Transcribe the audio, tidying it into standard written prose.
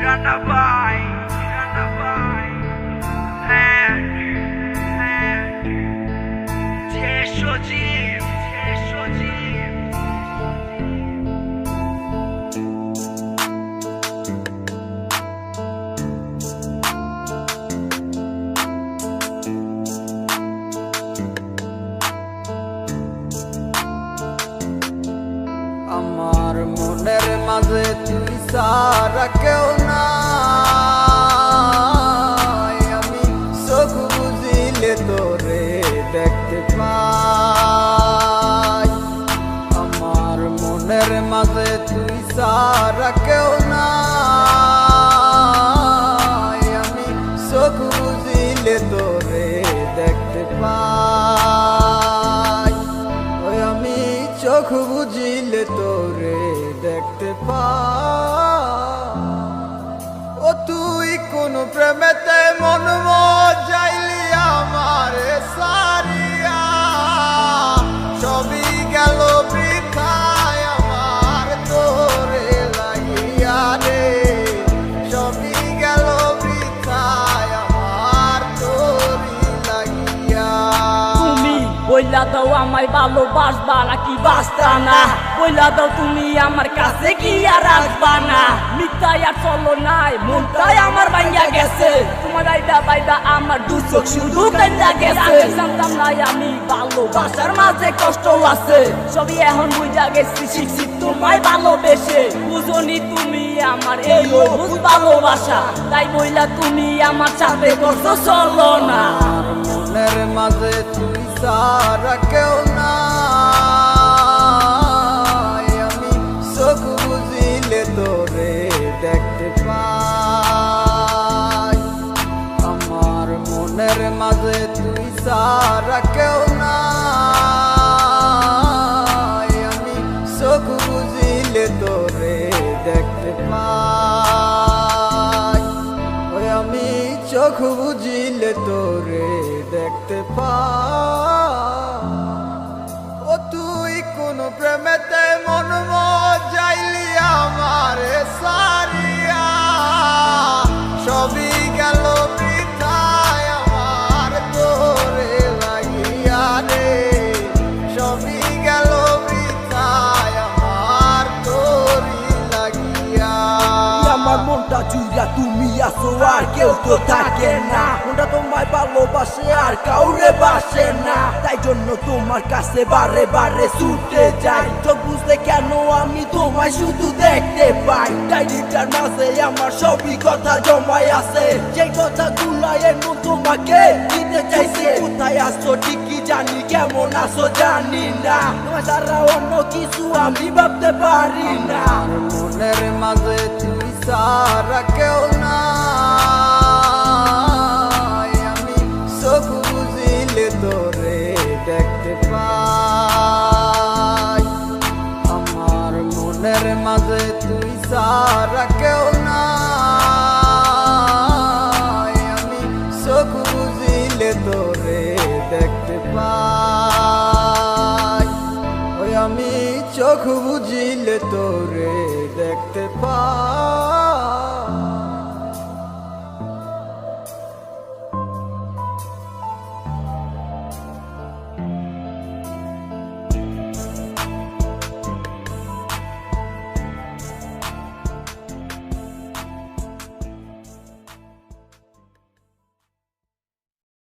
Rana Bai, and Jeshoji. আমার মনের মাঝে তুই সারা কেউ নাই, আমি চোখ বুঝিলে তোরে দেখতে পাই। আমার মনের মাঝে তুই সারা কেউ নাই, আমি চোখ বুঝিলে তোরে দেখতে পাই। ওই আমি চোখ বুঝিলে তোরে দেখতে পাই। ও তুই কোন প্রেমেতে মন যাইলি আমারে সারিয়া, সবই গেল বৃথায় আমার তোরে লাগিয়া রে, সবই গেল বৃথায় আমার তোরে লাগিয়া। তুমি বইলা দাও আমায় ভালোবাসবা নাকি বাসতা না, বইলা দাও তুমি আমার কাছে কি আর আসবা না। মিথ্যায় আর চলো নাই, মনটাই আমার ভাঙ্গা গেছে, তোমার আইডা বাইদা আমার দু চোখ শুধু কান্দা গেছে। জানতাম না আমি ভালোবাসার মাঝে কষ্ট আছে, সবই এখন বুঝা গেছি শিখছি তোমায় ভালোবেসে। বুঝনি তুমি আমার এই অবুঝ ভালোবাসা, তাই বইলা তুমি আমার সাথে করছো চলো না। মনের মাঝে তুই সারা কেউ নাই, আমি চোখ বুঝিলে তোরে দেখতে পাই। আমার মনের মাঝে তুই সারা কেউ নাই, আমি চোখ বুঝিলে তোরে দেখতে পাই। ওই আমি চোখ বুঝিলে তোরে দেখতে পাই। ও তুই কোন প্রেমেতে মন যাইলি আমারে সারিয়া, সবই গেল বৃথায় আমার তোরে লাগিয়া রে, সবই গেল বৃথায় আমার তোরে লাগিয়া। আমার মনটা জুড়া তুমি আসো আর কেউ তো থাকে না, মনটা তোমায় ভালোবাসে আর কাউরে বাসে না, তাই জন্য তোমার কাছে বারে বারে ছুটে যাই। তো বুঝতে কেন আমি তোমায় শুধু দেখতে পাই, ডায়েরিটার মাঝে আমার সবই কথা জমাই আছে, যে কথা গুলাই এখন তোমাকে দিতে চাইছে। কোথায় আসছো ঠিকই জানি, কেমন আসো জানি না, তোমার ছাড়া অন্য কিছু আমি ভাবতে পারি না। মনের মাঝে তুই সারা কেউ নাই, আমি চোখ বুঝিলে তোরে দেখতে পাই। আমার মনের মাঝে তুই সারা কেউ নাই, আমি চোখ বুঝিলে তোরে দেখতে পাই। ওই আমি চোখ বুঝিলে তোরে